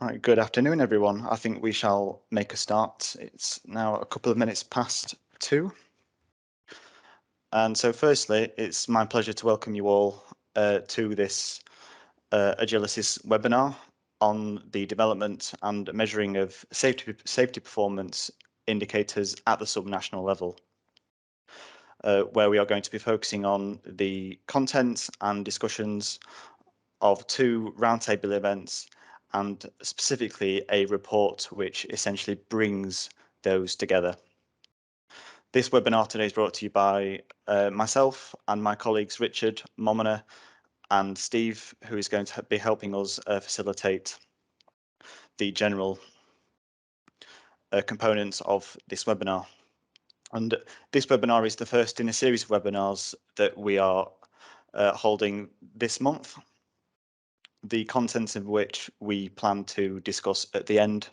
Right, good afternoon, everyone. I think we shall make a start. It's now a couple of minutes past 2. And so firstly, it's my pleasure to welcome you all to this Agilisis webinar on the development and measuring of safety performance indicators at the subnational level, where we are going to be focusing on the content and discussions of 2 roundtable events and specifically a report which essentially brings those together. This webinar today is brought to you by myself and my colleagues Richard, Momina and Steve, who is going to be helping us facilitate the general components of this webinar. And this webinar is the first in a series of webinars that we are holding this month, the contents of which we plan to discuss at the end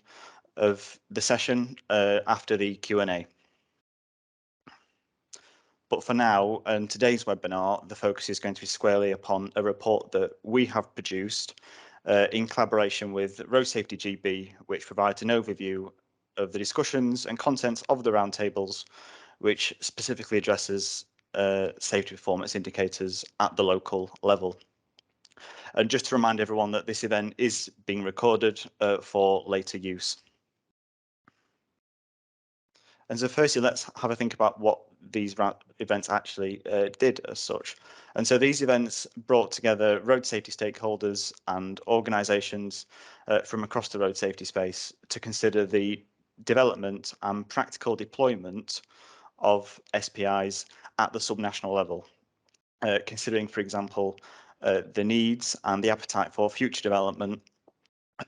of the session after the Q&A. But for now, in today's webinar, the focus is going to be squarely upon a report that we have produced in collaboration with Road Safety GB, which provides an overview of the discussions and contents of the roundtables, which specifically addresses safety performance indicators at the local level. And just to remind everyone that this event is being recorded for later use. And so firstly, let's have a think about what these events actually did as such. And so these events brought together road safety stakeholders and organisations from across the road safety space to consider the development and practical deployment of SPIs at the subnational level, considering, for example, the needs and the appetite for future development,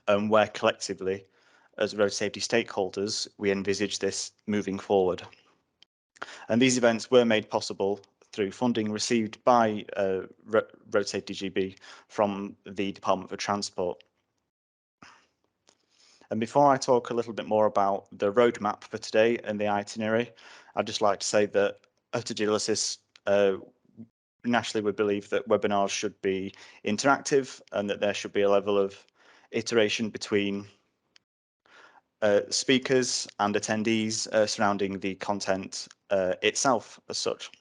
and where collectively, as road safety stakeholders, we envisage this moving forward. And these events were made possible through funding received by Road Safety GB from the Department for Transport. And before I talk a little bit more about the roadmap for today and the itinerary, I'd just like to say that at Agilisis, nationally, we believe that webinars should be interactive and that there should be a level of iteration between speakers and attendees surrounding the content itself as such.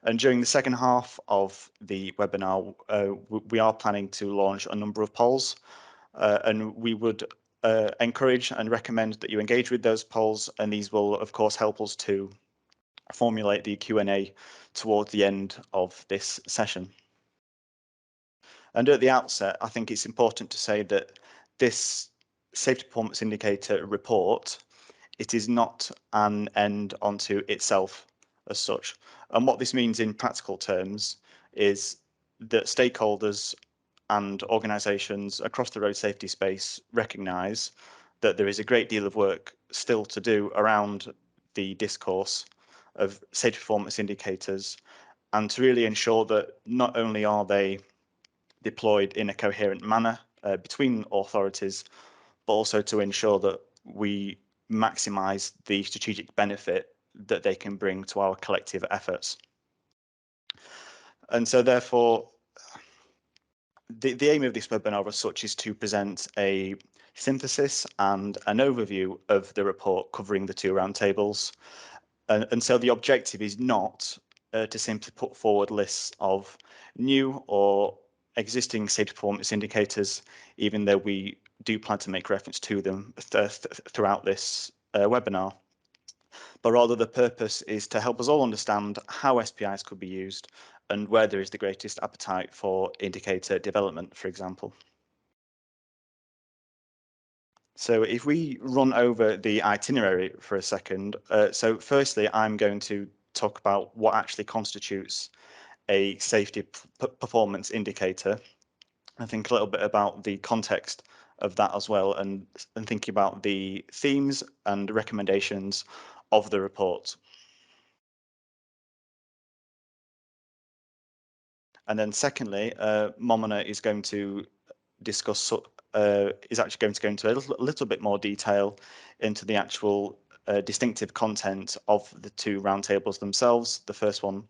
And during the second half of the webinar, we are planning to launch a number of polls, and we would encourage and recommend that you engage with those polls, and these will, of course, help us to formulate the Q&A towards the end of this session. And at the outset, I think it's important to say that this safety performance indicator report, it is not an end unto itself as such. And what this means in practical terms is that stakeholders and organisations across the road safety space recognise that there is a great deal of work still to do around the discourse of safety performance indicators, and to really ensure that not only are they deployed in a coherent manner between authorities, but also to ensure that we maximise the strategic benefit that they can bring to our collective efforts. And so therefore, the aim of this webinar as such is to present a synthesis and an overview of the report covering the 2 roundtables. And so the objective is not to simply put forward lists of new or existing safety performance indicators, even though we do plan to make reference to them throughout this webinar. But rather the purpose is to help us all understand how SPIs could be used and where there is the greatest appetite for indicator development, for example. So if we run over the itinerary for a second, so firstly, I'm going to talk about what actually constitutes a safety performance indicator. I think a little bit about the context of that as well, and thinking about the themes and recommendations of the report. And then secondly, Momina is going to discuss, is actually going to go into a little bit more detail into the actual distinctive content of the 2 roundtables themselves. The first one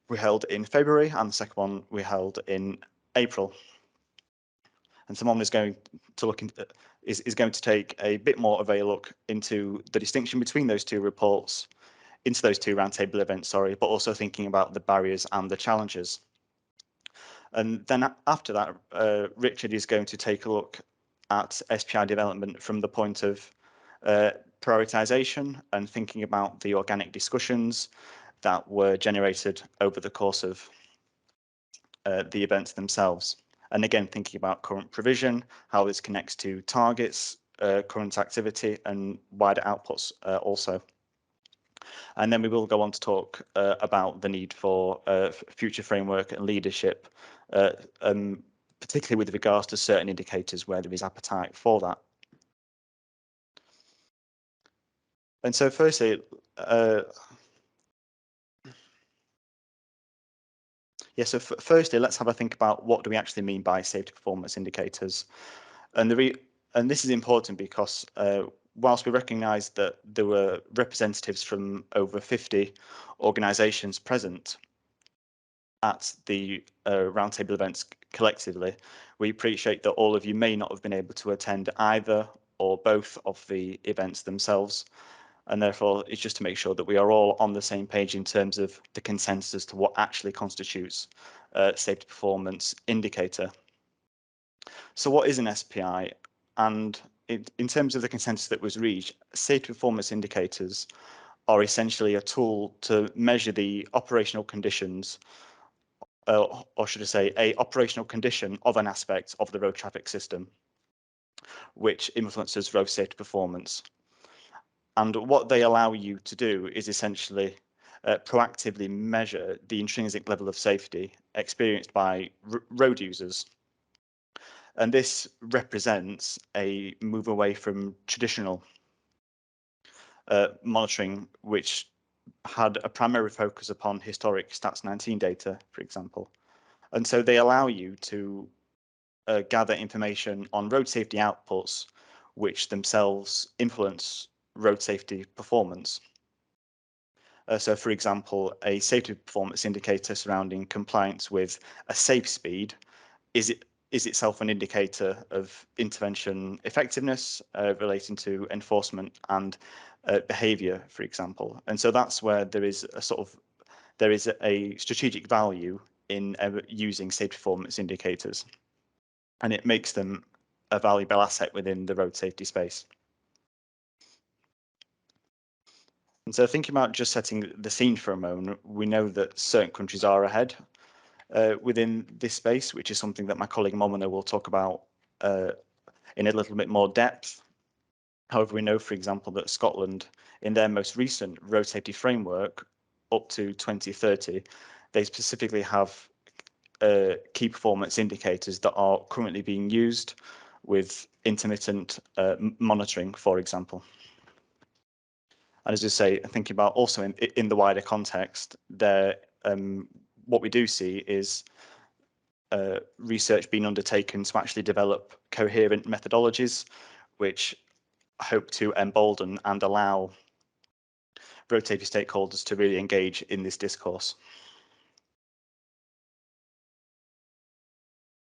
we held in February and the second one we held in April. And so Momina is going to look into, is going to take a bit more of a look into the distinction between those two reports, into those two roundtable events, sorry, but also thinking about the barriers and the challenges. And then after that, Richard is going to take a look at SPI development from the point of prioritization and thinking about the organic discussions that were generated over the course of the events themselves. And again, thinking about current provision, how this connects to targets, current activity, and wider outputs also. And then we will go on to talk about the need for future framework and leadership, particularly with regards to certain indicators where there is appetite for that. And so firstly, firstly, let's have a think about what do we actually mean by safety performance indicators. And this is important because whilst we recognise that there were representatives from over 50 organisations present at the roundtable events collectively, we appreciate that all of you may not have been able to attend either or both of the events themselves. And therefore, it's just to make sure that we are all on the same page in terms of the consensus as to what actually constitutes a safety performance indicator. So what is an SPI? And in terms of the consensus that was reached, safety performance indicators are essentially a tool to measure the operational conditions, or should I say, a operational condition of an aspect of the road traffic system, which influences road safety performance. And what they allow you to do is essentially proactively measure the intrinsic level of safety experienced by road users. And this represents a move away from traditional monitoring, which had a primary focus upon historic Stats 19 data, for example. And so they allow you to gather information on road safety outputs, which themselves influence road safety performance. So, for example, a safety performance indicator surrounding compliance with a safe speed is itself an indicator of intervention effectiveness relating to enforcement and behaviour, for example. And so that's where there is a strategic value in using safety performance indicators, and it makes them a valuable asset within the road safety space. And so thinking about just setting the scene for a moment, we know that certain countries are ahead within this space, which is something that my colleague Momina will talk about in a little bit more depth. However, we know, for example, that Scotland, in their most recent road safety framework up to 2030, they specifically have key performance indicators that are currently being used with intermittent monitoring, for example. And as I say, thinking about also in the wider context, there, what we do see is research being undertaken to actually develop coherent methodologies, which hope to embolden and allow road safety stakeholders to really engage in this discourse.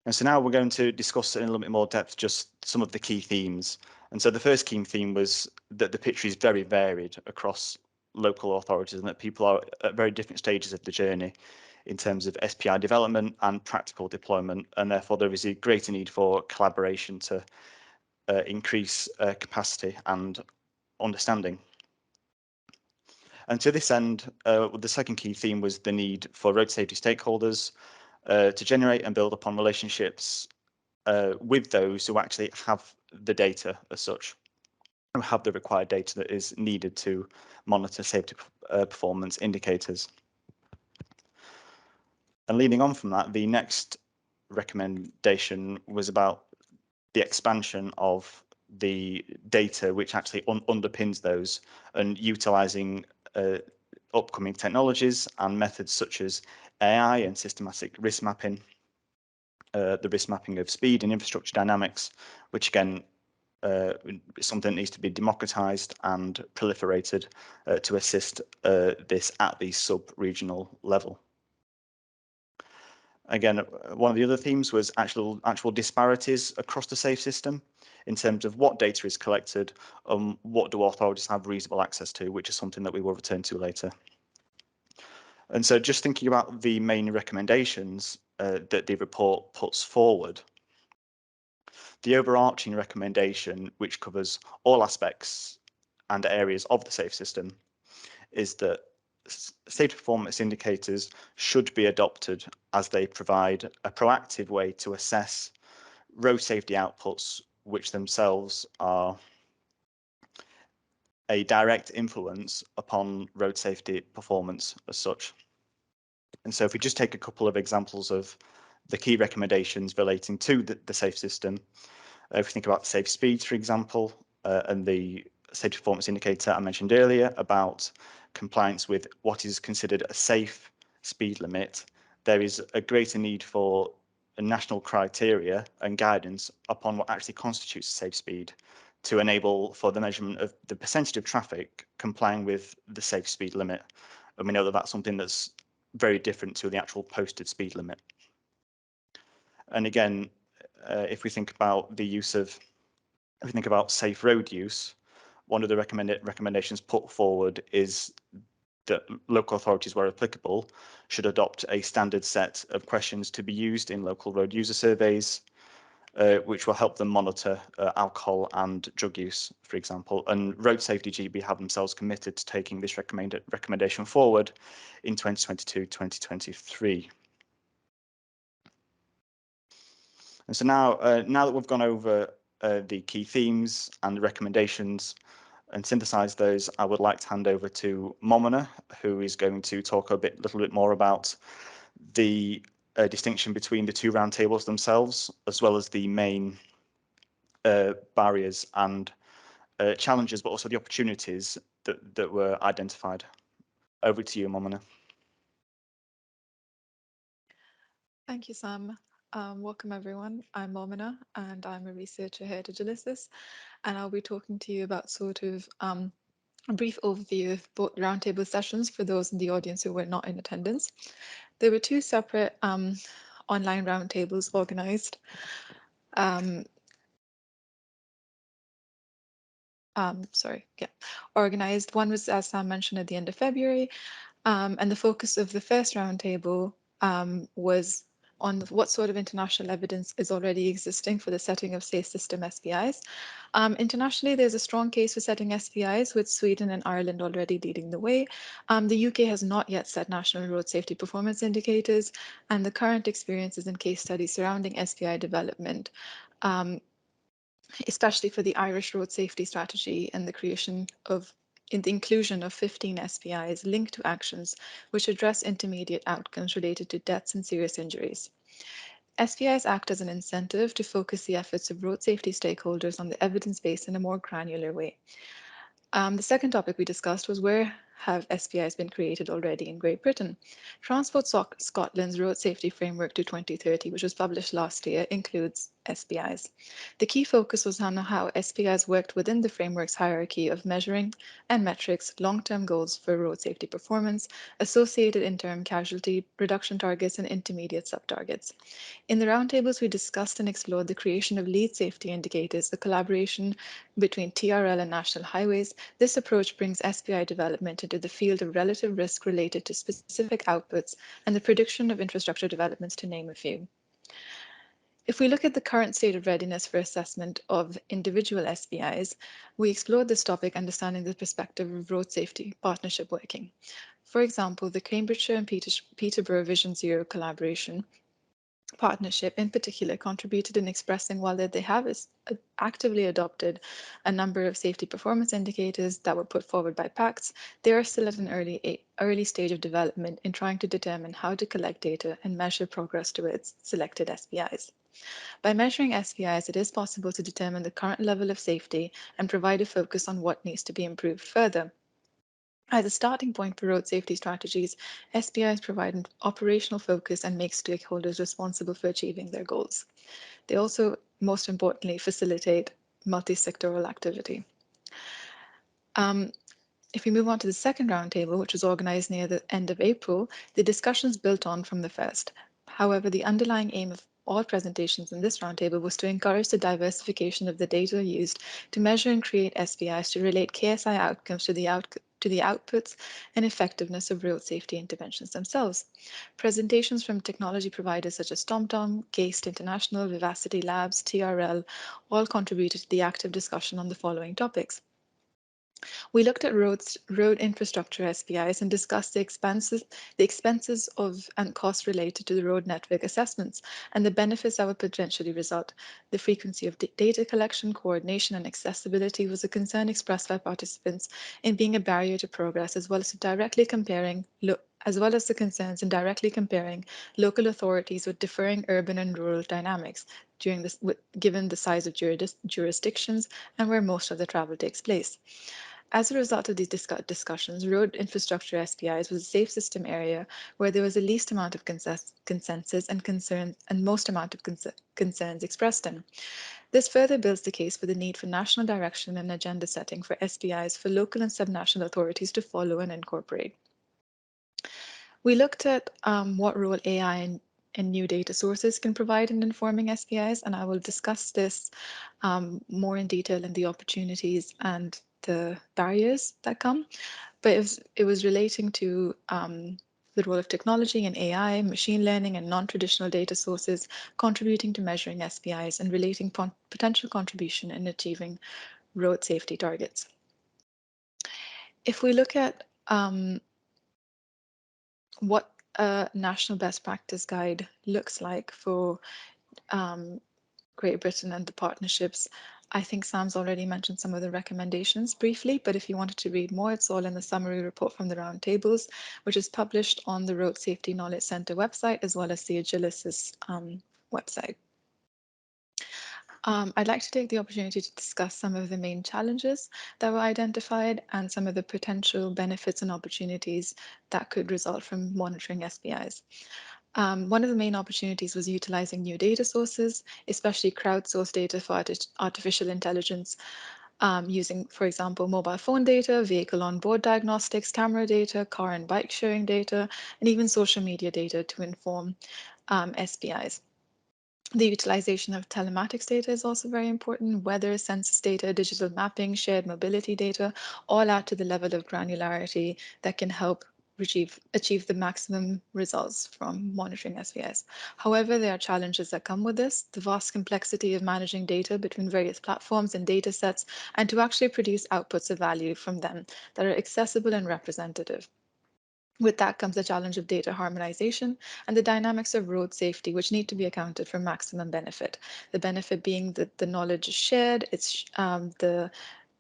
And so now we're going to discuss in a little bit more depth just some of the key themes. And so the first key theme was that the picture is very varied across local authorities and that people are at very different stages of the journey in terms of SPI development and practical deployment, and therefore there is a greater need for collaboration to increase capacity and understanding. And to this end, the second key theme was the need for road safety stakeholders to generate and build upon relationships with those who actually have the data as such, who have the required data that is needed to monitor safety performance indicators. And leading on from that, the next recommendation was about the expansion of the data which actually underpins those and utilizing upcoming technologies and methods such as AI and systematic risk mapping, the risk mapping of speed and infrastructure dynamics, which again is something that needs to be democratized and proliferated to assist this at the sub-regional level. Again, one of the other themes was actual disparities across the SAFE system in terms of what data is collected, what do authorities have reasonable access to, which is something that we will return to later. And so just thinking about the main recommendations that the report puts forward, the overarching recommendation, which covers all aspects and areas of the SAFE system, is that safety performance indicators should be adopted as they provide a proactive way to assess road safety outputs, which themselves are a direct influence upon road safety performance as such. And so if we just take a couple of examples of the key recommendations relating to the SAFE system, if we think about safe speeds, for example, and the safety performance indicator I mentioned earlier about compliance with what is considered a safe speed limit, there is a greater need for a national criteria and guidance upon what actually constitutes a safe speed to enable for the measurement of the percentage of traffic complying with the safe speed limit. And we know that that's something that's very different to the actual posted speed limit. And again, if we think about the use of, if we think about safe road use, one of the recommendations put forward is that local authorities, where applicable, should adopt a standard set of questions to be used in local road user surveys, which will help them monitor alcohol and drug use, for example. And Road Safety GB have themselves committed to taking this recommendation forward in 2022-2023. And so now that we've gone over the key themes and the recommendations and synthesize those, I would like to hand over to Momina, who is going to talk a little bit more about the distinction between the two roundtables themselves, as well as the main barriers and challenges, but also the opportunities that were identified. Over to you, Momina. Thank you, Sam. Welcome, everyone. I'm Momina, and I'm a researcher here at Agilicis, and I'll be talking to you about sort of a brief overview of both roundtable sessions for those in the audience who were not in attendance. There were two separate online roundtables organized. Organized. One was, as Sam mentioned, at the end of February, and the focus of the first roundtable was on what sort of international evidence is already existing for the setting of safe system SPIs. Internationally, there's a strong case for setting SPIs, with Sweden and Ireland already leading the way. The UK has not yet set national road safety performance indicators, and the current experiences and case studies surrounding SPI development, especially for the Irish road safety strategy and the creation of in the inclusion of 15 SPIs linked to actions which address intermediate outcomes related to deaths and serious injuries. SPIs act as an incentive to focus the efforts of road safety stakeholders on the evidence base in a more granular way. The second topic we discussed was where have SPIs been created already in Great Britain. Transport Scotland's Road Safety Framework to 2030, which was published last year, includes SPIs. The key focus was on how SPIs worked within the framework's hierarchy of measuring and metrics, long-term goals for road safety performance, associated interim casualty reduction targets, and intermediate sub-targets. In the roundtables, we discussed and explored the creation of lead safety indicators, the collaboration between TRL and national highways. This approach brings SPI development into the field of relative risk related to specific outputs and the prediction of infrastructure developments, to name a few. If we look at the current state of readiness for assessment of individual SPIs, we explored this topic understanding the perspective of road safety partnership working. For example, the Cambridgeshire and Peterborough Vision Zero collaboration partnership in particular contributed in expressing while they have actively adopted a number of safety performance indicators that were put forward by PACTs, they are still at an early stage of development in trying to determine how to collect data and measure progress towards selected SPIs. By measuring SPIs, it is possible to determine the current level of safety and provide a focus on what needs to be improved further. As a starting point for road safety strategies, SPIs provide an operational focus and make stakeholders responsible for achieving their goals. They also, most importantly, facilitate multi-sectoral activity. If we move on to the second roundtable, which was organized near the end of April, the discussions built on from the first. However, the underlying aim of all presentations in this roundtable was to encourage the diversification of the data used to measure and create SPIs to relate KSI outcomes to the outputs and effectiveness of road safety interventions themselves. Presentations from technology providers such as TomTom, GAST International, Vivacity Labs, TRL all contributed to the active discussion on the following topics. We looked at road infrastructure SPIs and discussed the expenses of and costs related to the road network assessments and the benefits that would potentially result. The frequency of data collection, coordination, and accessibility was a concern expressed by participants in being a barrier to progress, as well as the concerns in directly comparing local authorities with differing urban and rural dynamics given the size of jurisdictions and where most of the travel takes place. As a result of these discussions, road infrastructure SPIs was a safe system area where there was the least amount of consensus and concerns and most amount of concerns expressed in. This further builds the case for the need for national direction and agenda setting for SPIs for local and subnational authorities to follow and incorporate. We looked at what role AI and new data sources can provide in informing SPIs, and I will discuss this more in detail in the opportunities and the barriers that come. But it was relating to the role of technology and AI, machine learning, and non-traditional data sources contributing to measuring SPIs and relating potential contribution in achieving road safety targets. If we look at what a national best practice guide looks like for Great Britain and the partnerships, I think Sam's already mentioned some of the recommendations briefly, but if you wanted to read more, it's all in the summary report from the roundtables, which is published on the Road Safety Knowledge Centre website, as well as the Agilisys website. I'd like to take the opportunity to discuss some of the main challenges that were identified and some of the potential benefits and opportunities that could result from monitoring SPIs. One of the main opportunities was utilizing new data sources, especially crowdsourced data for artificial intelligence, using, for example, mobile phone data, vehicle onboard diagnostics, camera data, car and bike sharing data, and even social media data to inform SPIs. The utilization of telematics data is also very important. Weather, census data, digital mapping, shared mobility data, all add to the level of granularity that can help achieve the maximum results from monitoring SVS. However, there are challenges that come with this, the vast complexity of managing data between various platforms and data sets, and to actually produce outputs of value from them that are accessible and representative. With that comes the challenge of data harmonization and the dynamics of road safety, which need to be accounted for maximum benefit. The benefit being that the knowledge is shared, there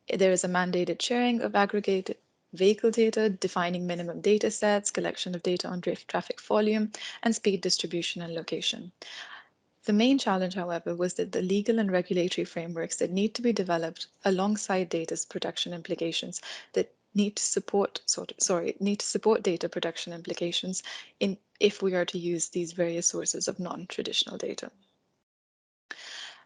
is a mandated sharing of aggregated vehicle data, defining minimum data sets, collection of data on traffic volume, and speed distribution and location. The main challenge, however, was that the legal and regulatory frameworks that need to be developed alongside data protection implications that need to support data protection implications if we are to use these various sources of non-traditional data.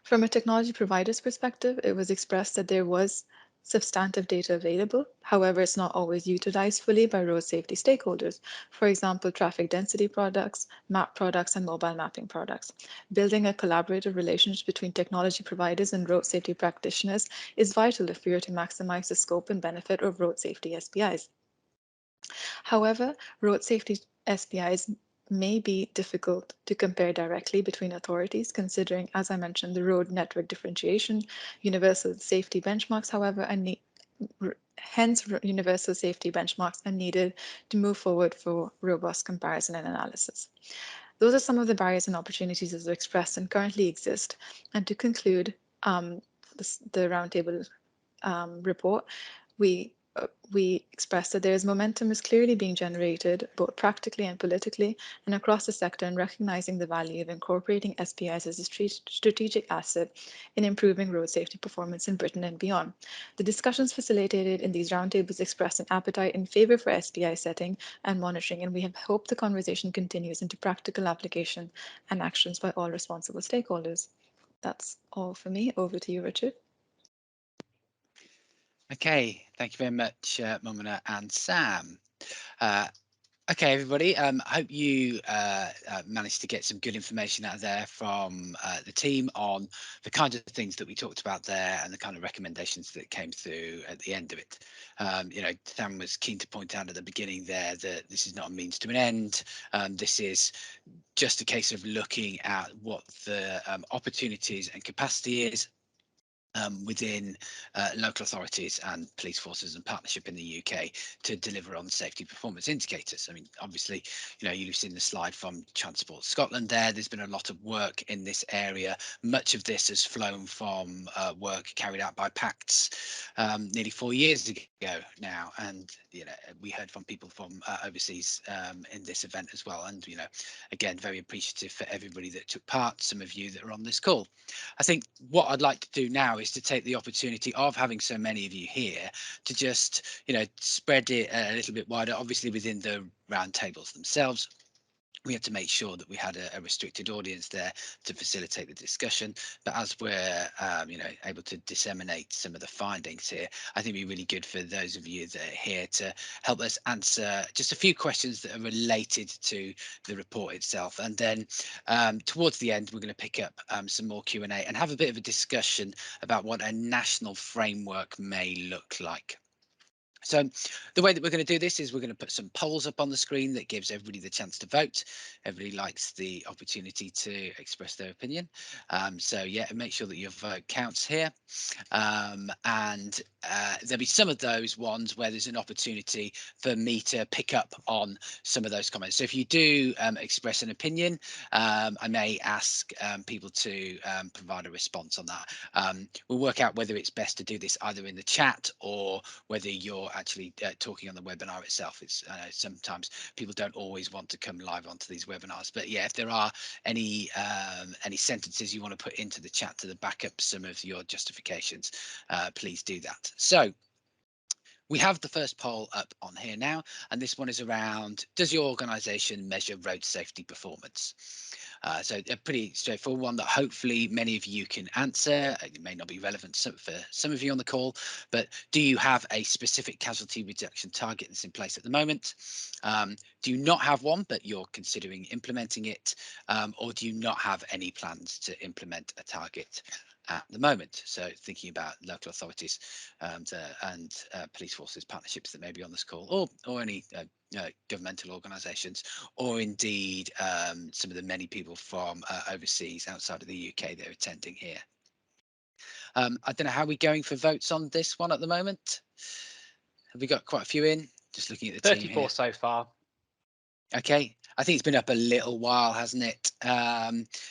From a technology provider's perspective, it was expressed that there was substantive data available. However, it's not always utilized fully by road safety stakeholders. For example, traffic density products, map products, and mobile mapping products. Building a collaborative relationship between technology providers and road safety practitioners is vital if we are to maximize the scope and benefit of road safety SPIs. However, road safety SPIs may be difficult to compare directly between authorities, considering, as I mentioned, the road network differentiation. Universal safety benchmarks, however, hence universal safety benchmarks are needed to move forward for robust comparison and analysis. Those are some of the barriers and opportunities as expressed and currently exist. And to conclude the roundtable report, we expressed that there's momentum is clearly being generated both practically and politically and across the sector, and recognizing the value of incorporating SPIs as a strategic asset in improving road safety performance in Britain and beyond. The discussions facilitated in these roundtables expressed an appetite in favor for SPI setting and monitoring, and we have hoped the conversation continues into practical application and actions by all responsible stakeholders. That's all for me. Over to you, Richard. Okay, thank you very much, Momina and Sam. Okay, everybody. I hope you managed to get some good information out of there from the team on the kinds of things that we talked about there and the kind of recommendations that came through at the end of it. Sam was keen to point out at the beginning there that this is not a means to an end. This is just a case of looking at what the opportunities and capacity is within local authorities and police forces and partnership in the UK to deliver on safety performance indicators. I mean, obviously, you've seen the slide from Transport Scotland there. There's been a lot of work in this area. Much of this has flown from work carried out by PACTS nearly 4 years ago now. And, we heard from people from overseas in this event as well. And, again, very appreciative for everybody that took part, some of you that are on this call. I think what I'd like to do now is to take the opportunity of having so many of you here to just, spread it a little bit wider, obviously within the roundtables themselves. We had to make sure that we had a restricted audience there to facilitate the discussion. But as we're, able to disseminate some of the findings here, I think it'd be really good for those of you that are here to help us answer just a few questions that are related to the report itself. And then towards the end, we're going to pick up some more Q&A and have a bit of a discussion about what a national framework may look like. So the way that we're going to do this is we're going to put some polls up on the screen that gives everybody the chance to vote. Everybody likes the opportunity to express their opinion. So yeah, make sure that your vote counts here. And there'll be some of those ones where there's an opportunity for me to pick up on some of those comments. So if you do express an opinion, I may ask people to provide a response on that. We'll work out whether it's best to do this either in the chat or whether you're actually talking on the webinar itself. It's sometimes people don't always want to come live onto these webinars, but yeah, if there are any sentences you want to put into the chat to back up some of your justifications, please do that. So we have the first poll up on here now, and this one is around, does your organisation measure road safety performance? So a pretty straightforward one that hopefully many of you can answer. It may not be relevant for some of you on the call, but do you have a specific casualty reduction target that's in place at the moment? Do you not have one, but you're considering implementing it? Or do you not have any plans to implement a target at the moment? So thinking about local authorities and police forces partnerships that may be on this call, or any governmental organisations, or indeed some of the many people from overseas outside of the UK that are attending here. I don't know how we're going for votes on this one at the moment. Have we got quite a few in? Just looking at the 34 team here. so far. Okay, I think it's been up a little while, hasn't it?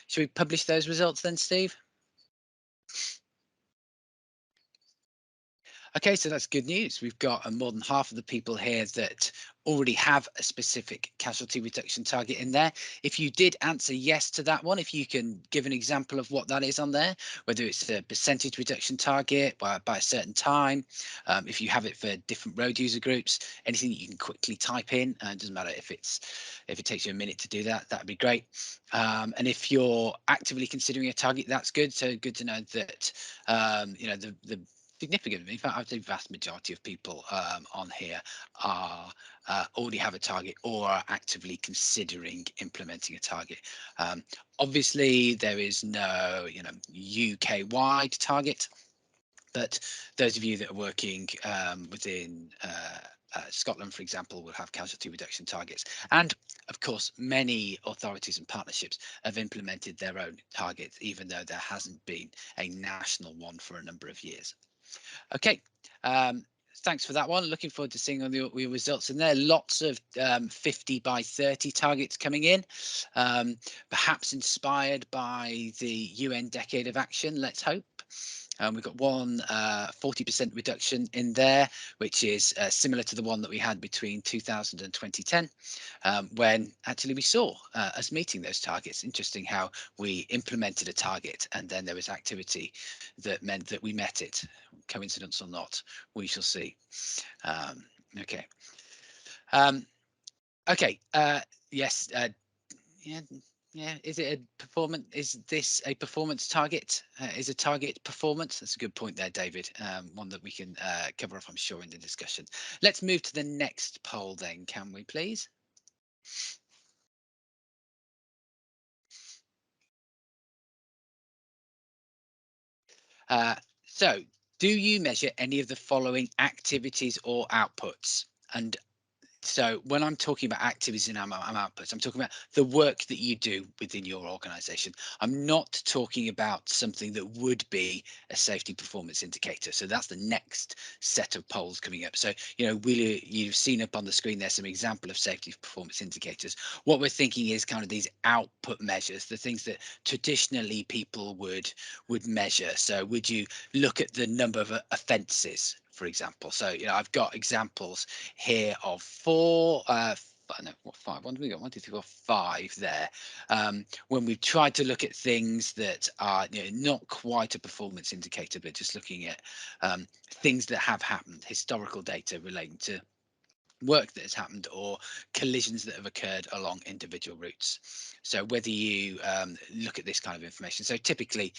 Should we publish those results then, Steve? Okay, so that's good news. We've got more than half of the people here that already have a specific casualty reduction target in there. If you did answer yes to that one, if you can give an example of what that is on there, whether it's a percentage reduction target by a certain time, if you have it for different road user groups, anything that you can quickly type in, it doesn't matter if it takes you a minute to do that, that'd be great. And if you're actively considering a target, that's good. So good to know that the significant, in fact, I would say vast majority of people on here are already have a target or are actively considering implementing a target. Obviously, there is no UK-wide target, but those of you that are working within Scotland, for example, will have casualty reduction targets. And of course, many authorities and partnerships have implemented their own targets, even though there hasn't been a national one for a number of years. Okay, thanks for that one. Looking forward to seeing all your results in there. Lots of 50 by 30 targets coming in, perhaps inspired by the UN Decade of Action, let's hope. We've got one 40% reduction in there, which is similar to the one that we had between 2000 and 2010, when actually we saw us meeting those targets. Interesting how we implemented a target and then there was activity that meant that we met it. Coincidence or not, we shall see. Okay. Okay. Yes. Yeah. Is it a performance? Is this a performance target? Is a target performance? That's a good point there, David. One that we can cover off, I'm sure, in the discussion. Let's move to the next poll then, can we please? So, do you measure any of the following activities or outputs? And so when I'm talking about activities and outputs, I'm talking about the work that you do within your organization. I'm not talking about something that would be a safety performance indicator. So that's the next set of polls coming up. So, you've seen up on the screen there's some example of safety performance indicators. What we're thinking is kind of these output measures, the things that traditionally people would measure. So would you look at the number of offences, for example? So, I've got examples here of four, no, what, five? What have we got? 1, 2, 3, 4, 5 there. When we've tried to look at things that are not quite a performance indicator, but just looking at things that have happened, historical data relating to work that has happened or collisions that have occurred along individual routes. So whether you look at this kind of information, so typically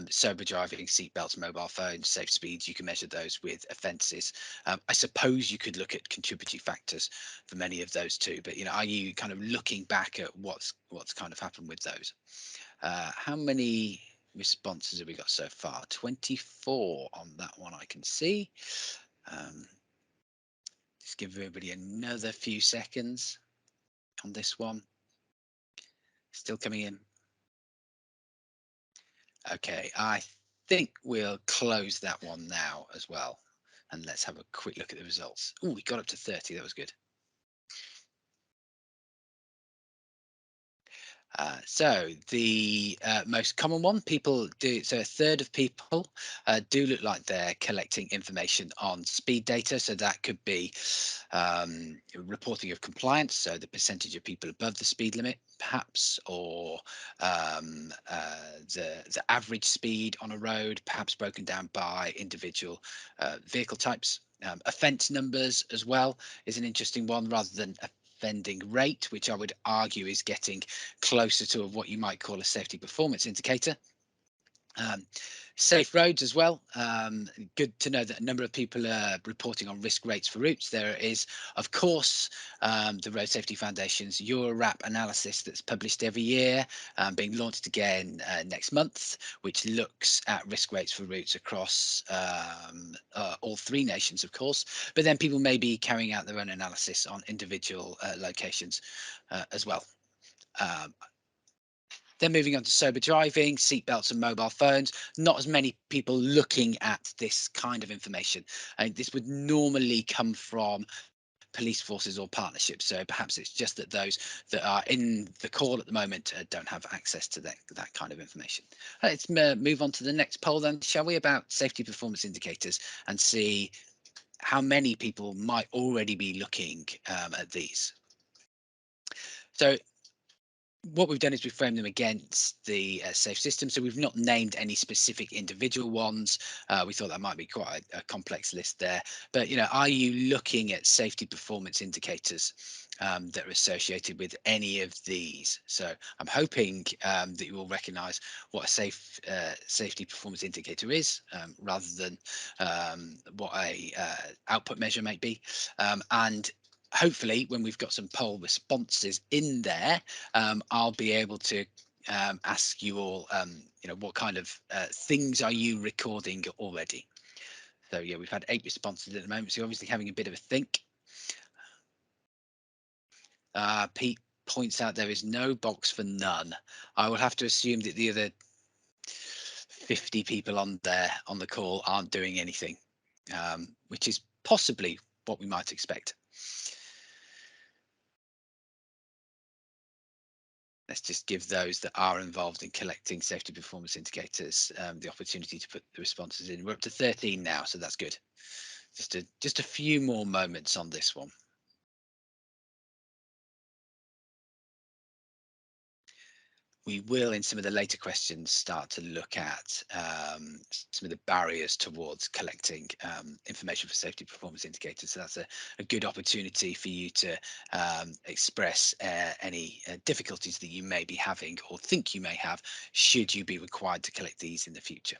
sober driving, seatbelts, mobile phones, safe speeds, you can measure those with offences. I suppose you could look at contributory factors for many of those too, but are you kind of looking back at what's kind of happened with those? How many responses have we got so far? 24 on that one, I can see. Just give everybody another few seconds on this one. Still coming in. Okay, I think we'll close that one now as well. And let's have a quick look at the results. Oh, we got up to 30. That was good. So the most common one, people do, so a third of people do look like they're collecting information on speed data. So that could be reporting of compliance, so the percentage of people above the speed limit, perhaps, or the average speed on a road, perhaps broken down by individual vehicle types. Offence numbers as well is an interesting one, rather than offending rate, which I would argue is getting closer to what you might call a safety performance indicator. Safe roads as well. Good to know that a number of people are reporting on risk rates for routes. There is, of course, the Road Safety Foundation's EuroRAP analysis that's published every year, being launched again next month, which looks at risk rates for routes across all 3 nations, of course. But then people may be carrying out their own analysis on individual locations as well. Then moving on to sober driving, seatbelts and mobile phones. Not as many people looking at this kind of information. And this would normally come from police forces or partnerships. So perhaps it's just that those that are in the call at the moment don't have access to that kind of information. Let's move on to the next poll then, shall we, about safety performance indicators, and see how many people might already be looking at these. So what we've done is we've framed them against the safe system. So we've not named any specific individual ones. We thought that might be quite a complex list there. But, are you looking at safety performance indicators that are associated with any of these? So I'm hoping that you will recognise what a safety performance indicator is, rather than what a output measure might be. And hopefully when we've got some poll responses in there, I'll be able to ask you all, what kind of things are you recording already? So yeah, we've had 8 responses at the moment, so you're obviously having a bit of a think. Pete points out there is no box for none. I will have to assume that the other 50 people on the call aren't doing anything, which is possibly what we might expect. Let's just give those that are involved in collecting safety performance indicators the opportunity to put the responses in. We're up to 13 now, so that's good. Just a few more moments on this one. We will, in some of the later questions, start to look at some of the barriers towards collecting information for safety performance indicators. So that's a good opportunity for you to express any difficulties that you may be having or think you may have, should you be required to collect these in the future.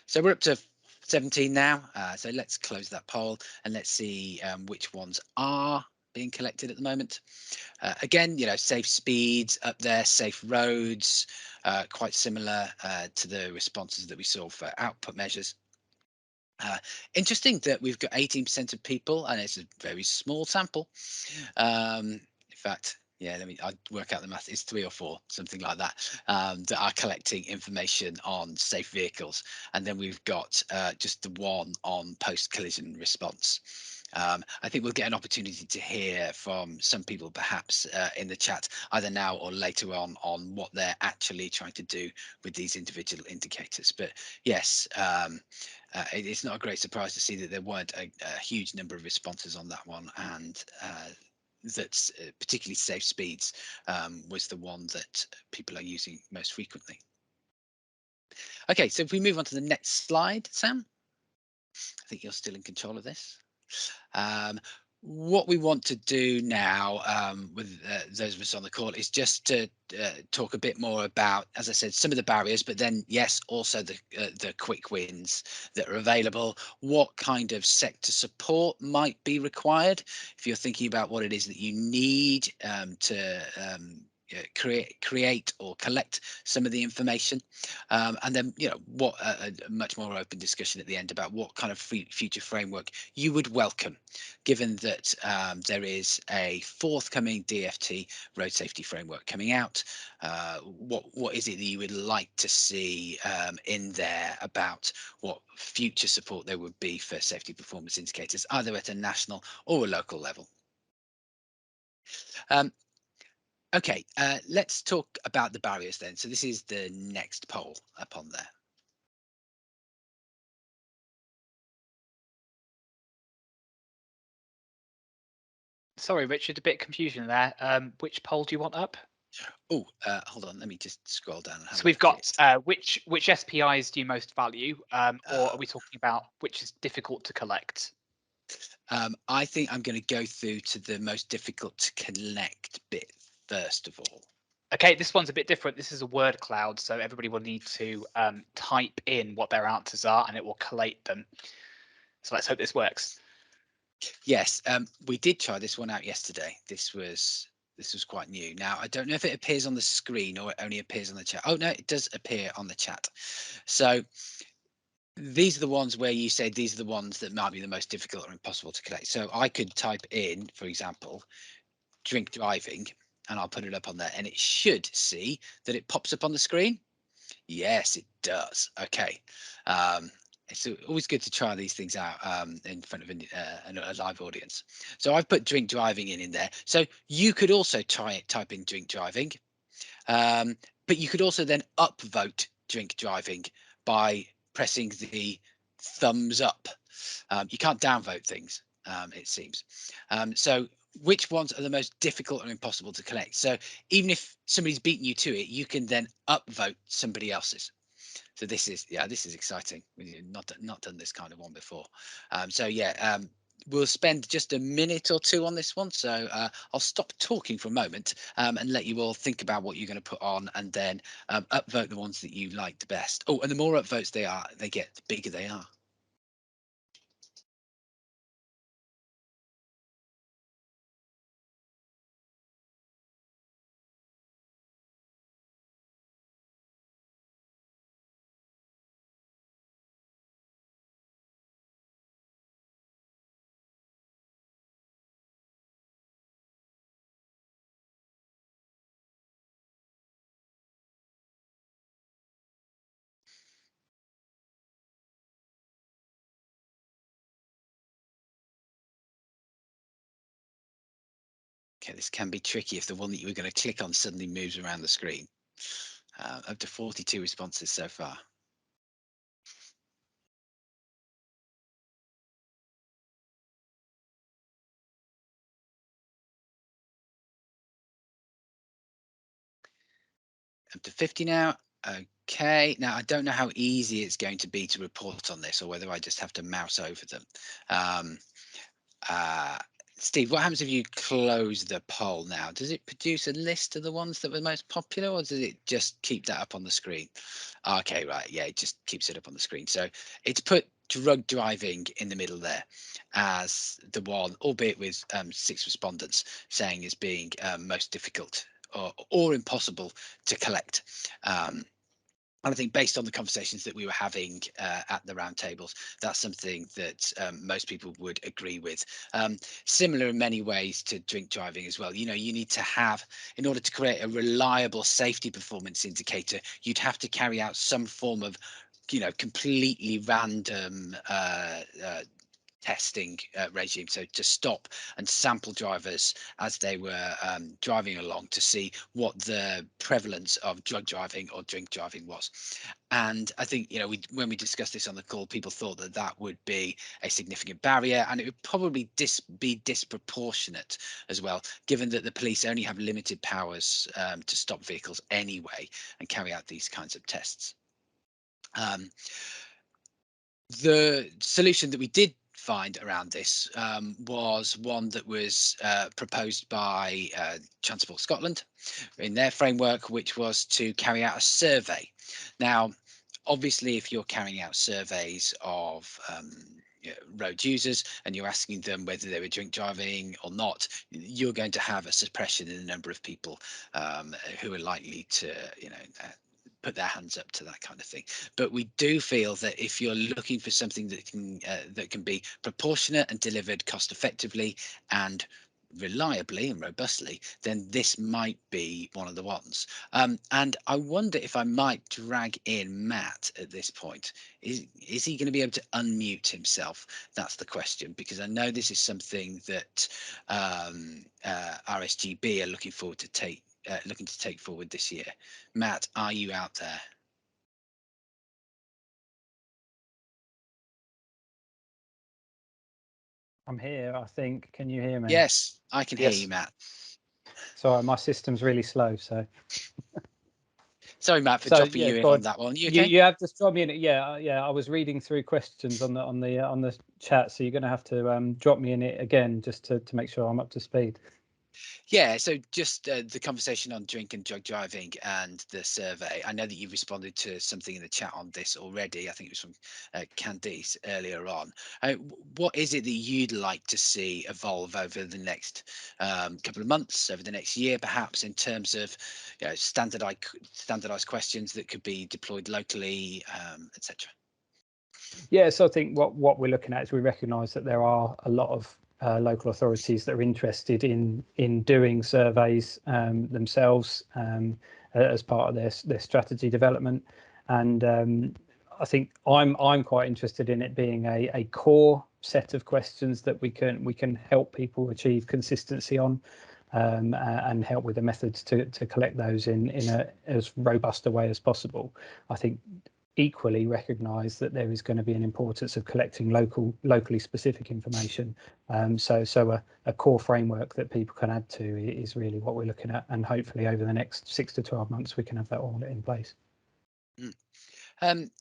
So we're up to 17 now. So let's close that poll and let's see which ones are being collected at the moment. Again, you know, safe speeds up there, safe roads, quite similar to the responses that we saw for output measures. Interesting that we've got 18% of people, and it's a very small sample. In fact, yeah, I'd work out the math. It's 3 or 4, something like that, that are collecting information on safe vehicles. And then we've got just the one on post-collision response. I think we'll get an opportunity to hear from some people, perhaps in the chat, either now or later on what they're actually trying to do with these individual indicators. But yes, it's not a great surprise to see that there weren't a huge number of responses on that one, and that's particularly safe speeds was the one that people are using most frequently. Okay, so if we move on to the next slide, Sam, I think you're still in control of this. What we want to do now with those of us on the call is just to talk a bit more about, as I said, some of the barriers, but then yes, also the quick wins that are available. What kind of sector support might be required if you're thinking about what it is that you need to create or collect some of the information, and then, you know, what a much more open discussion at the end about what kind of future framework you would welcome, given that there is a forthcoming DFT road safety framework coming out. What is it that you would like to see in there about what future support there would be for safety performance indicators, either at a national or a local level? Okay, let's talk about the barriers then. So this is the next poll up on there. Sorry, Richard, a bit of confusion there. Which poll do you want up? Oh, hold on, let me just scroll down. And have So a we've look got which SPIs do you most value, or are we talking about which is difficult to collect? I think I'm going to go through to the most difficult to collect bit first of all. Okay, this one's a bit different. This is a word cloud, so everybody will need to type in what their answers are, and it will collate them. So let's hope this works. Yes, we did try this one out yesterday. This was quite new. Now, I don't know if it appears on the screen or it only appears on the chat. Oh no, it does appear on the chat. So these are the ones where you say these are the ones that might be the most difficult or impossible to collect. So I could type in, for example, drink driving, and I'll put it up on there, and it should see that it pops up on the screen. Yes, it does. Okay. It's always good to try these things out in front of a live audience. So I've put drink driving in there. So you could also type in drink driving, but you could also then upvote drink driving by pressing the thumbs up. You can't downvote things, it seems. So which ones are the most difficult or impossible to collect? So even if somebody's beaten you to it, you can then upvote somebody else's. So this is exciting. We've not done this kind of one before. So yeah, we'll spend just a minute or two on this one. So I'll stop talking for a moment and let you all think about what you're going to put on, and then upvote the ones that you liked best. Oh, and the more upvotes they get, the bigger they are. Okay, this can be tricky if the one that you were going to click on suddenly moves around the screen. Up to 42 responses so far. Up to 50 now. Okay, now I don't know how easy it's going to be to report on this, or whether I just have to mouse over them. Steve, what happens if you close the poll now? Does it produce a list of the ones that were most popular, or does it just keep that up on the screen? Okay, right, yeah, it just keeps it up on the screen. So it's put drug driving in the middle there as the one, albeit with 6 respondents saying is being most difficult or impossible to collect. And I think based on the conversations that we were having at the roundtables, that's something that most people would agree with. Similar in many ways to drink driving as well. You know, you need to have, in order to create a reliable safety performance indicator, you'd have to carry out some form of, you know, completely random testing regime, so to stop and sample drivers as they were driving along to see what the prevalence of drug driving or drink driving was. And I think, you know, when we discussed this on the call, people thought that that would be a significant barrier, and it would probably be disproportionate as well, given that the police only have limited powers to stop vehicles anyway and carry out these kinds of tests. The solution that we did find around this was one that was proposed by Transport Scotland in their framework, which was to carry out a survey. Now, obviously, if you're carrying out surveys of road users and you're asking them whether they were drink driving or not, you're going to have a suppression in the number of people who are likely to, you know, put their hands up to that kind of thing. But we do feel that if you're looking for something that can be proportionate and delivered cost effectively and reliably and robustly, then this might be one of the ones. And I wonder if I might drag in Matt at this point. Is he going to be able to unmute himself? That's the question, because I know this is something that RSGB are looking to take forward this year. Matt, are you out there? I'm here, I think. Can you hear me? Yes, I can hear you, Matt. Sorry, my system's really slow, so. Sorry, Matt, for dropping you in on that one. You okay? You have to drop me in. Yeah. I was reading through questions on the chat, so you're going to have to drop me in it again just to make sure I'm up to speed. Yeah, so just the conversation on drink and drug driving and the survey. I know that you responded to something in the chat on this already. I think it was from Candice earlier on. What is it that you'd like to see evolve over the next couple of months, over the next year, perhaps, in terms of, you know, standardized questions that could be deployed locally, etc.? Yeah, so I think what we're looking at is we recognise that there are a lot of local authorities that are interested in doing surveys themselves as part of their strategy development, and I think I'm quite interested in it being a core set of questions that we can help people achieve consistency on, and help with the methods to collect those in a as robust a way as possible. I think equally recognise that there is going to be an importance of collecting locally specific information. So a core framework that people can add to is really what we're looking at, and hopefully over the next 6 to 12 months we can have that all in place.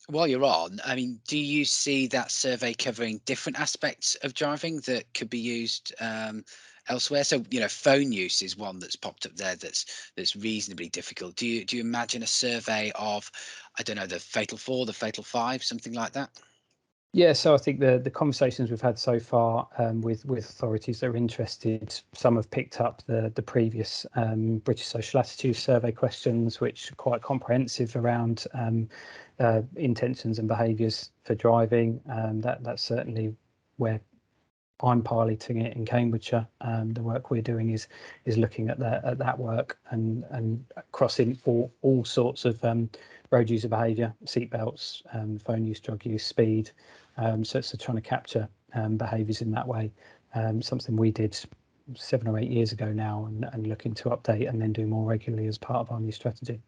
While you're on, I mean, do you see that survey covering different aspects of driving that could be used elsewhere? So, you know, phone use is one that's popped up there that's reasonably difficult. Do you imagine a survey of, I don't know, the fatal 4, the fatal 5, something like that? Yeah, so I think the conversations we've had so far with authorities that are interested, some have picked up the previous British Social Attitudes Survey questions, which are quite comprehensive around intentions and behaviours for driving. That's certainly where I'm piloting it in Cambridgeshire. The work we're doing is looking at that work and crossing all sorts of road user behaviour, seatbelts, phone use, drug use, speed. So trying to capture behaviours in that way. Something we did 7 or 8 years ago now, and looking to update and then do more regularly as part of our new strategy.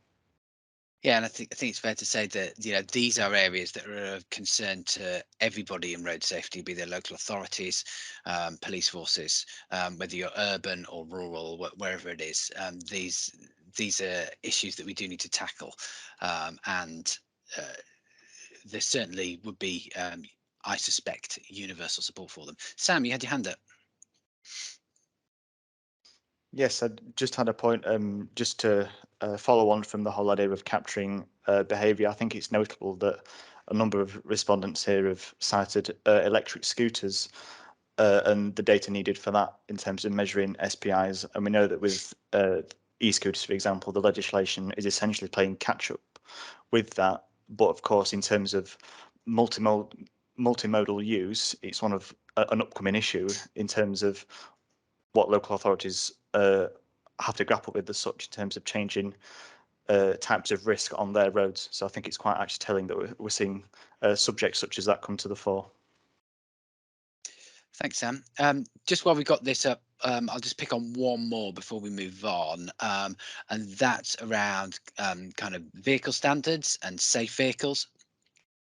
Yeah, and I think it's fair to say that, you know, these are areas that are of concern to everybody in road safety, be they local authorities, police forces, whether you're urban or rural, wherever it is. These are issues that we do need to tackle, and there certainly would be, I suspect, universal support for them. Sam, you had your hand up. Yes, I just had a point just to follow on from the whole idea of capturing behaviour. I think it's notable that a number of respondents here have cited electric scooters and the data needed for that in terms of measuring SPIs. And we know that with e-scooters, for example, the legislation is essentially playing catch up with that. But of course, in terms of multimodal use, it's one of an upcoming issue in terms of what local authorities have to grapple with as such in terms of changing types of risk on their roads. So I think it's quite actually telling that we're seeing subjects such as that come to the fore. Thanks, Sam. Just while we got this up, I'll just pick on one more before we move on, and that's around kind of vehicle standards and safe vehicles,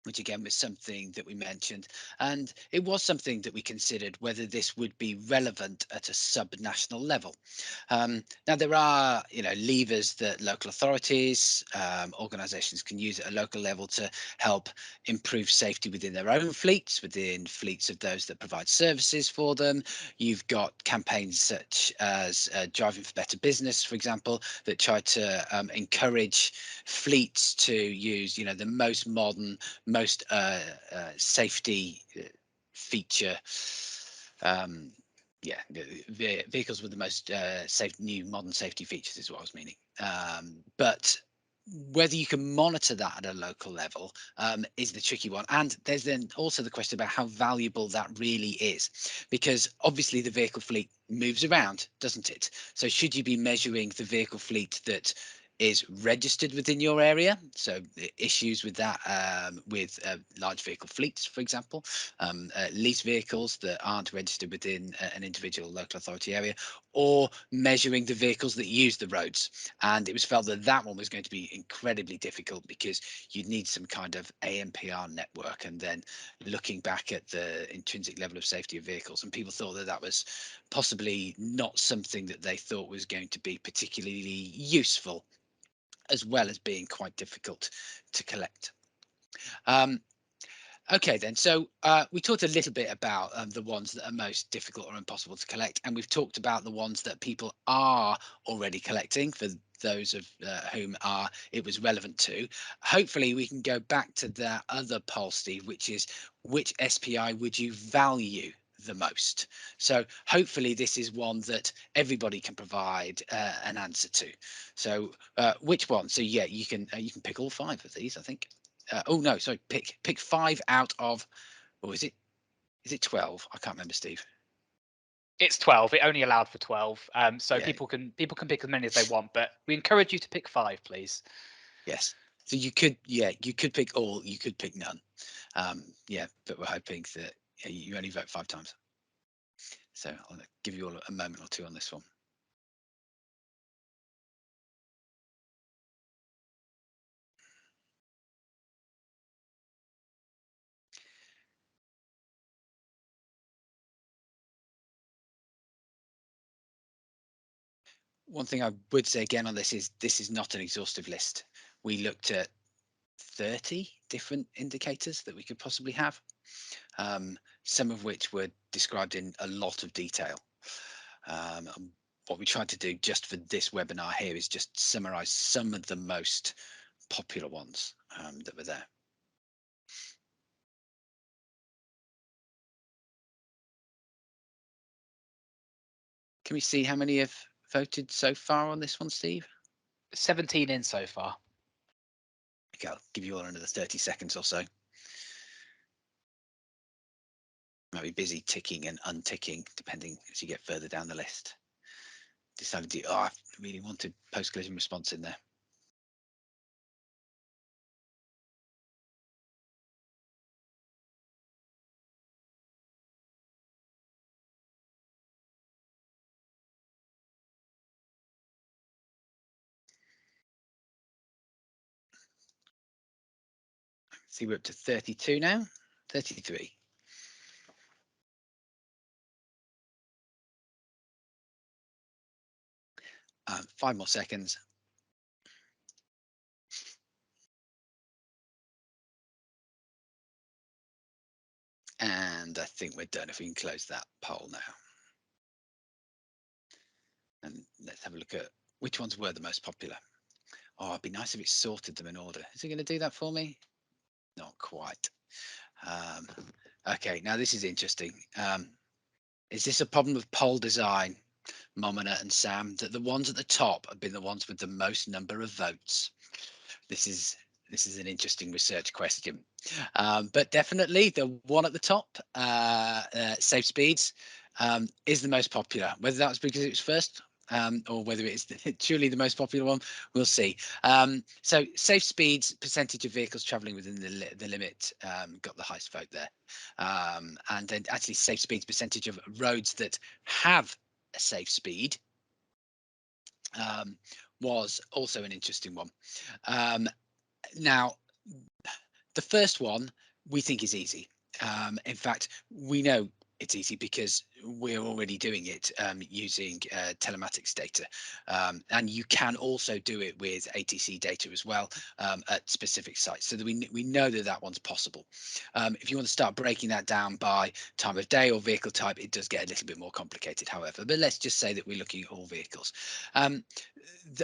which again was something that we mentioned, and it was something that we considered whether this would be relevant at a sub-national level. Now there are, levers that local authorities, organisations can use at a local level to help improve safety within their own fleets, within fleets of those that provide services for them. You've got campaigns such as Driving for Better Business, for example, that try to encourage fleets to use, the most modern, most safety feature, vehicles with the most safe, new modern safety features is what I was meaning. But whether you can monitor that at a local level is the tricky one. And there's then also the question about how valuable that really is, because obviously the vehicle fleet moves around, doesn't it? So should you be measuring the vehicle fleet that is registered within your area? So issues with that, with large vehicle fleets, for example, lease vehicles that aren't registered within an individual local authority area, or measuring the vehicles that use the roads. And it was felt that that one was going to be incredibly difficult because you'd need some kind of ANPR network, and then looking back at the intrinsic level of safety of vehicles. And people thought that that was possibly not something that they thought was going to be particularly useful, as well as being quite difficult to collect. Okay, then, so we talked a little bit about the ones that are most difficult or impossible to collect, and we've talked about the ones that people are already collecting, for those of whom it was relevant to. Hopefully we can go back to that other poll, Steve, which is, which SPI would you value the most? So hopefully this is one that everybody can provide an answer to. So which one? So yeah, you can pick all 5 of these, I think. Oh no, sorry, pick 5 out of, or is it 12? I can't remember, Steve. It's 12. It only allowed for 12. So Yeah. people can pick as many as they want, but we encourage you to pick 5, please. Yes. So you could pick all, you could pick none. Yeah, but we're hoping that you only vote 5 times. So I'll give you all a moment or two on this one. One thing I would say again on this is not an exhaustive list. We looked at 30 different indicators that we could possibly have, some of which were described in a lot of detail. What we tried to do just for this webinar here is just summarize some of the most popular ones that were there. Can we see how many have voted so far on this one, Steve? 17 in so far. Okay, I'll give you all another 30 seconds or so. Might be busy ticking and unticking depending as you get further down the list. Decided to, I really wanted post-collision response in there. See, we're up to 32 now, 33. Five more seconds. And I think we're done if we can close that poll now. And let's have a look at which ones were the most popular. Oh, it'd be nice if it sorted them in order. Is it going to do that for me? Not quite. Okay, now this is interesting. Is this a problem of poll design, Momina and Sam, that the ones at the top have been the ones with the most number of votes? This is an interesting research question, but definitely the one at the top, Safe Speeds, is the most popular. Whether that's because it was first, or whether it is truly the most popular one, we'll see. So Safe Speeds percentage of vehicles travelling within the limit got the highest vote there, and then actually Safe Speeds percentage of roads that have a safe speed was also an interesting one. Now, the first one we think is easy. In fact, we know it's easy because we're already doing it using telematics data. And you can also do it with ATC data as well at specific sites. So that we know that that one's possible. If you want to start breaking that down by time of day or vehicle type, it does get a little bit more complicated, however. But let's just say that we're looking at all vehicles.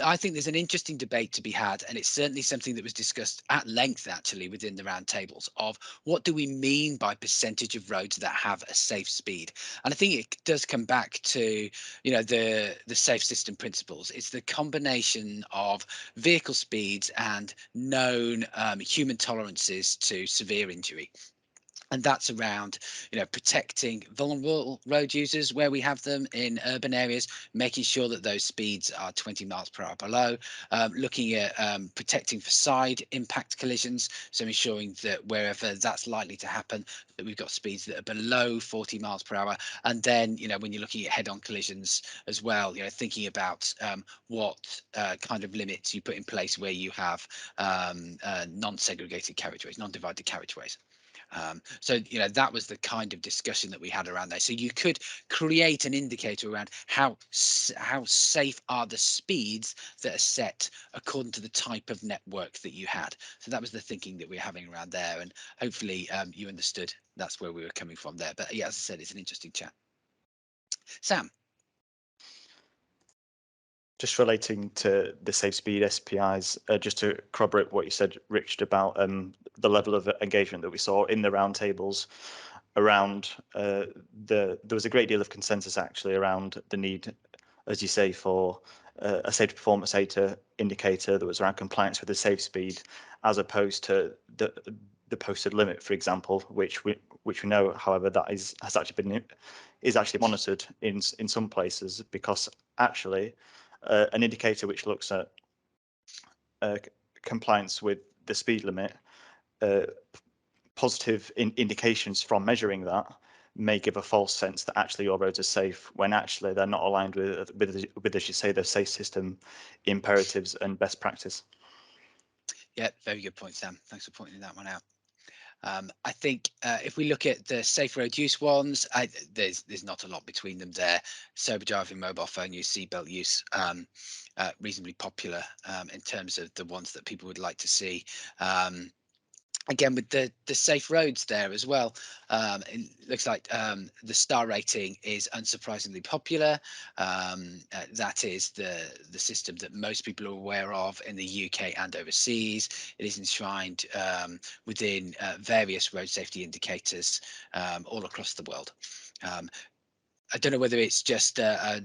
I think there's an interesting debate to be had, and it's certainly something that was discussed at length actually within the roundtables of what do we mean by percentage of roads that have a safe speed. And I think it does come back to, you know, the safe system principles. It's the combination of vehicle speeds and known human tolerances to severe injury. And that's around, you know, protecting vulnerable road users where we have them in urban areas, making sure that those speeds are 20 miles per hour below, looking at protecting for side impact collisions, so ensuring that wherever that's likely to happen, that we've got speeds that are below 40 miles per hour. And then, you know, when you're looking at head-on collisions as well, you know, thinking about what kind of limits you put in place where you have non-segregated carriageways, non-divided carriageways. So, you know, that was the kind of discussion that we had around there. So you could create an indicator around how safe are the speeds that are set according to the type of network that you had. So that was the thinking that we were having around there. And hopefully you understood that's where we were coming from there. But yeah, as I said, it's an interesting chat. Sam. Just relating to the safe speed SPIs, just to corroborate what you said, Richard, about the level of engagement that we saw in the roundtables around there was a great deal of consensus actually around the need, as you say, for a safety performance data indicator that was around compliance with the safe speed, as opposed to the posted limit, for example, which we know, however, that is actually monitored in some places, because actually an indicator which looks at compliance with the speed limit, positive indications from measuring that may give a false sense that actually your roads are safe, when actually they're not aligned with as you say, the safe system imperatives and best practice. Yeah, very good point, Sam. Thanks for pointing that one out. I think if we look at the safe road use ones, there's not a lot between them there. Sober driving, mobile phone use, seatbelt use, reasonably popular in terms of the ones that people would like to see. Again, with the safe roads there as well, it looks like the star rating is unsurprisingly popular. That is the system that most people are aware of in the UK and overseas. It is enshrined within various road safety indicators all across the world. I don't know whether it's just a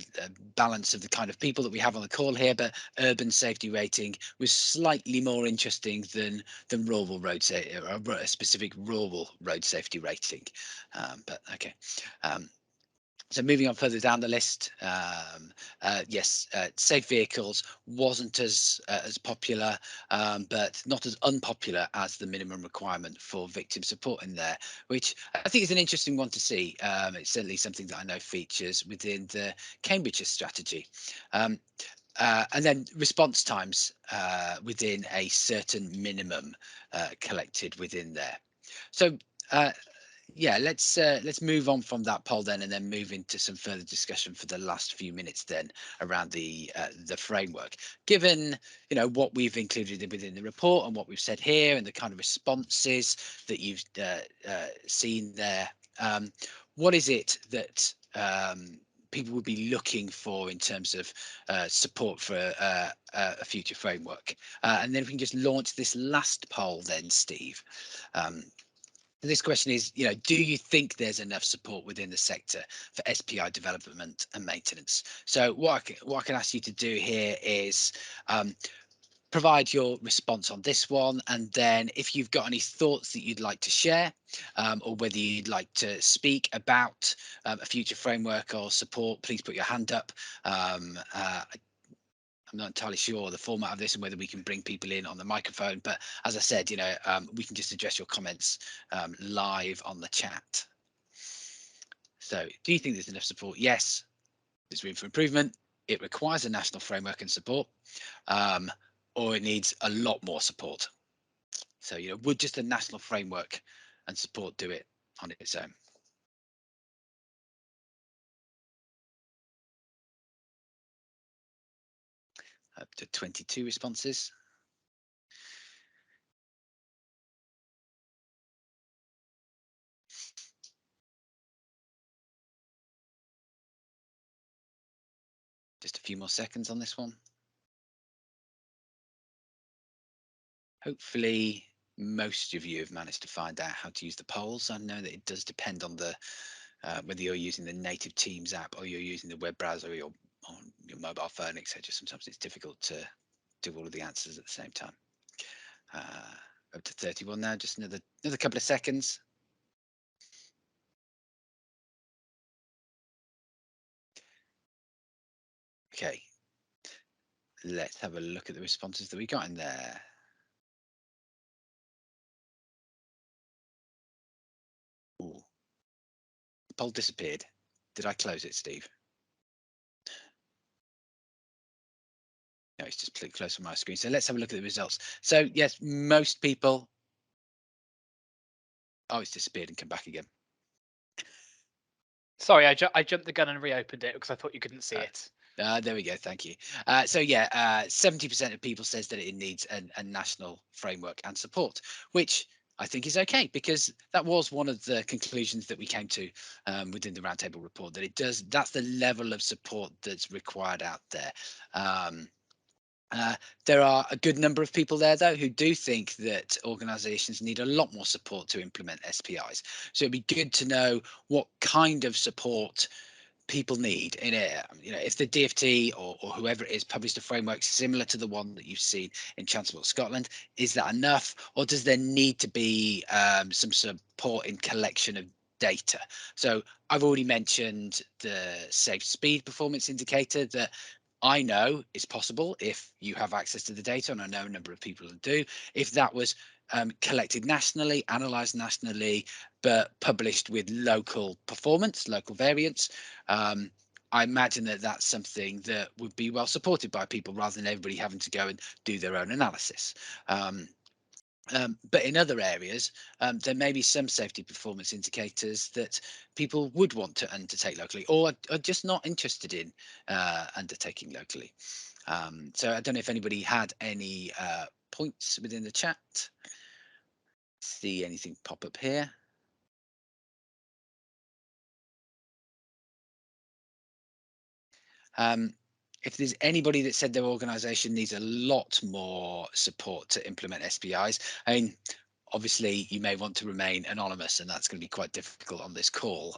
balance of the kind of people that we have on the call here, but urban safety rating was slightly more interesting than rural road safety, or a specific rural road safety rating. But okay. So moving on further down the list, yes, safe vehicles wasn't as popular, but not as unpopular as the minimum requirement for victim support in there, which I think is an interesting one to see. It's certainly something that I know features within the Cambridgeshire strategy. And then response times within a certain minimum collected within there. So yeah, let's move on from that poll then, and then move into some further discussion for the last few minutes then around the framework. Given, you know, what we've included within the report and what we've said here and the kind of responses that you've seen there, what is it that people would be looking for in terms of support for a future framework. And then if we can just launch this last poll then, Steve. This question is, do you think there's enough support within the sector for SPI development and maintenance? So what I can ask you to do here is provide your response on this one, and then if you've got any thoughts that you'd like to share, or whether you'd like to speak about a future framework or support, please put your hand up. I'm not entirely sure the format of this and whether we can bring people in on the microphone, but as I said, we can just address your comments live on the chat. So do you think there's enough support? Yes, there's room for improvement. It requires a national framework and support, or it needs a lot more support. So, would just a national framework and support do it on its own? Up to 22 responses. Just a few more seconds on this one. Hopefully, most of you have managed to find out how to use the polls. I know that it does depend on the whether you're using the native Teams app or you're using the web browser or on your mobile phone, etc. Sometimes it's difficult to do all of the answers at the same time. Up to 31 now, just another couple of seconds. Okay, let's have a look at the responses that we got in there. Ooh. The poll disappeared. Did I close it, Steve? No, it's just close on my screen. So let's have a look at the results. So yes, most people. Oh, it's disappeared and come back again. Sorry, I jumped the gun and reopened it because I thought you couldn't see it. There we go. Thank you. So yeah, 70% of people says that it needs a national framework and support, which I think is okay, because that was one of the conclusions that we came to within the roundtable report, that it does. That's the level of support that's required out there. There are a good number of people there, though, who do think that organisations need a lot more support to implement SPIs. So it'd be good to know what kind of support people need in it. If the DfT or whoever it is published a framework similar to the one that you've seen in Transport Scotland, is that enough, or does there need to be some support in collection of data? So I've already mentioned the safe speed performance indicator that I know is possible if you have access to the data, and I know a number of people who do. If that was collected nationally, analysed nationally, but published with local performance, local variance, I imagine that that's something that would be well supported by people, rather than everybody having to go and do their own analysis. But in other areas, there may be some safety performance indicators that people would want to undertake locally, or are just not interested in undertaking locally. So I don't know if anybody had any points within the chat. See anything pop up here? If there's anybody that said their organisation needs a lot more support to implement SPIs, I mean, obviously you may want to remain anonymous, and that's going to be quite difficult on this call.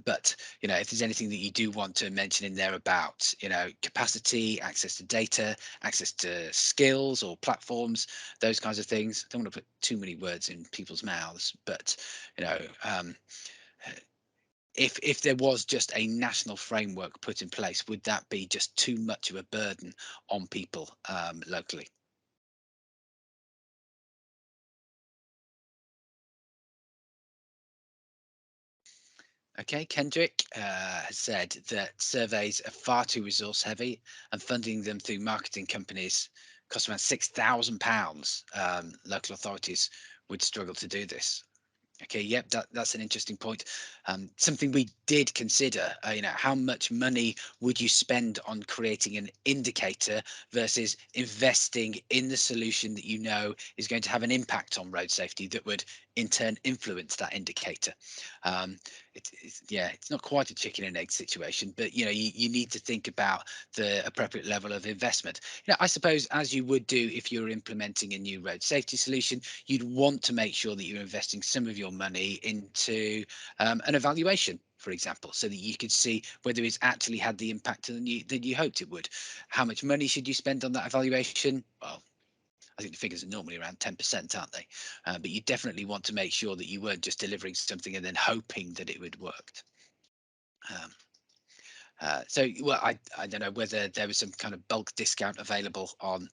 But if there's anything that you do want to mention in there about capacity, access to data, access to skills or platforms, those kinds of things. I don't want to put too many words in people's mouths, but if there was just a national framework put in place, would that be just too much of a burden on people locally? Okay, Kendrick has said that surveys are far too resource heavy, and funding them through marketing companies costs around £6,000. Local authorities would struggle to do this. Okay, yep, that's an interesting point. Something we did consider, how much money would you spend on creating an indicator versus investing in the solution that is going to have an impact on road safety, that would in turn influence that indicator. It's not quite a chicken and egg situation, but you need to think about the appropriate level of investment. I suppose, as you would do if you're implementing a new road safety solution, you'd want to make sure that you're investing some of your money into an evaluation, for example, so that you could see whether it's actually had the impact that you hoped it would. How much money should you spend on that evaluation? Well, I think the figures are normally around 10%, aren't they? But you definitely want to make sure that you weren't just delivering something and then hoping that it would work. Well, I don't know whether there was some kind of bulk discount available on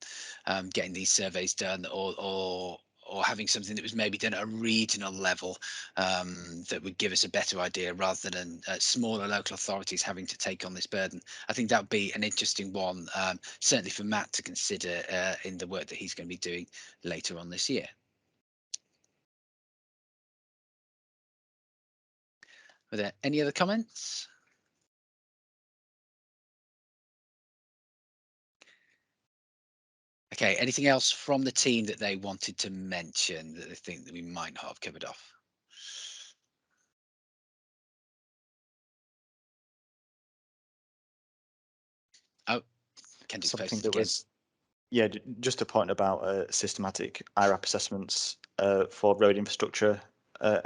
getting these surveys done, or having something that was maybe done at a regional level that would give us a better idea, rather than smaller local authorities having to take on this burden. I think that would be an interesting one, certainly for Matt to consider in the work that he's going to be doing later on this year. Are there any other comments? Okay, anything else from the team that they wanted to mention that they think that we might not have covered off? Oh, Candice Something posted that again. was, yeah, just a point about systematic IRAP assessments for road infrastructure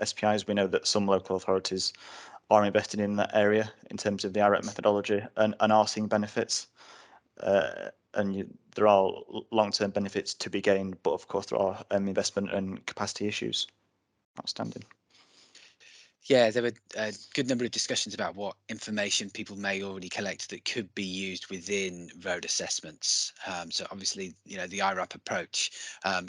SPIs. We know that some local authorities are investing in that area in terms of the IRAP methodology, and are seeing benefits. There are long-term benefits to be gained, but of course there are investment and capacity issues outstanding. Yeah, there were a good number of discussions about what information people may already collect that could be used within road assessments. So obviously, the IRAP approach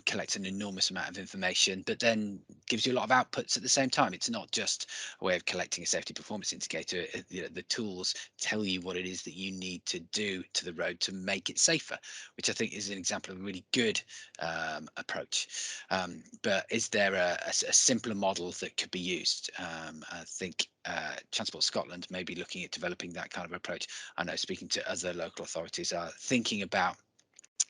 collects an enormous amount of information, but then gives you a lot of outputs at the same time. It's not just a way of collecting a safety performance indicator. The tools tell you what it is that you need to do to the road to make it safer, which I think is an example of a really good approach. But is there a simpler model that could be used? I think Transport Scotland may be looking at developing that kind of approach. I know, speaking to other local authorities, are thinking about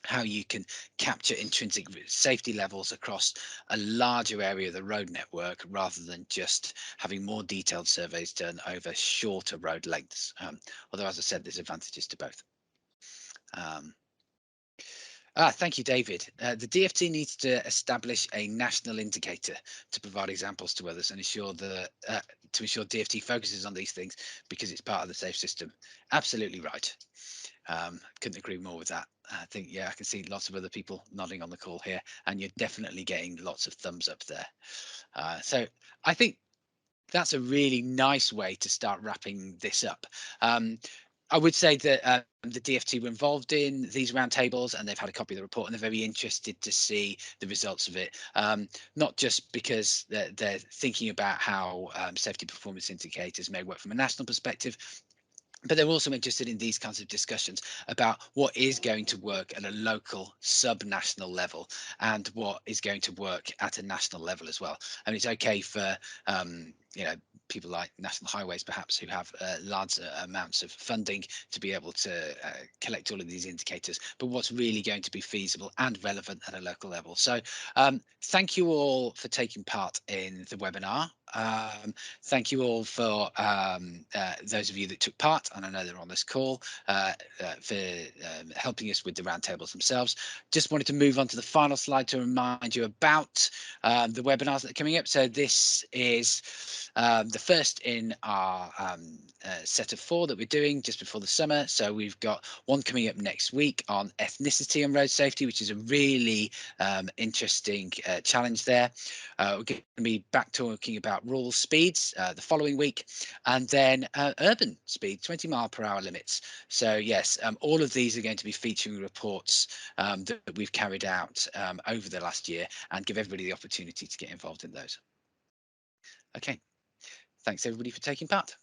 how you can capture intrinsic safety levels across a larger area of the road network, rather than just having more detailed surveys done over shorter road lengths. Although, as I said, there's advantages to both. Thank you, David. The DFT needs to establish a national indicator to provide examples to others, and ensure to ensure DFT focuses on these things, because it's part of the safe system. Absolutely right. Couldn't agree more with that. I think, yeah, I can see lots of other people nodding on the call here, and you're definitely getting lots of thumbs up there. So I think that's a really nice way to start wrapping this up. I would say that the DFT were involved in these roundtables, and they've had a copy of the report, and they're very interested to see the results of it. Not just because they're thinking about how safety performance indicators may work from a national perspective, but they're also interested in these kinds of discussions about what is going to work at a local sub-national level, and what is going to work at a national level as well. I mean, it's okay for people like National Highways, perhaps, who have large amounts of funding to be able to collect all of these indicators, but what's really going to be feasible and relevant at a local level. So thank you all for taking part in the webinar. Thank you all for those of you that took part, and I know they're on this call, for helping us with the roundtables themselves. Just wanted to move on to the final slide to remind you about the webinars that are coming up. So this is the first in our set of 4 that we're doing just before the summer. So we've got one coming up next week on ethnicity and road safety, which is a really interesting challenge there. We're going to be back talking about rural speeds the following week, and then urban speed, 20-mile-per-hour limits. So yes, all of these are going to be featuring reports that we've carried out over the last year, and give everybody the opportunity to get involved in those. Okay, thanks everybody for taking part.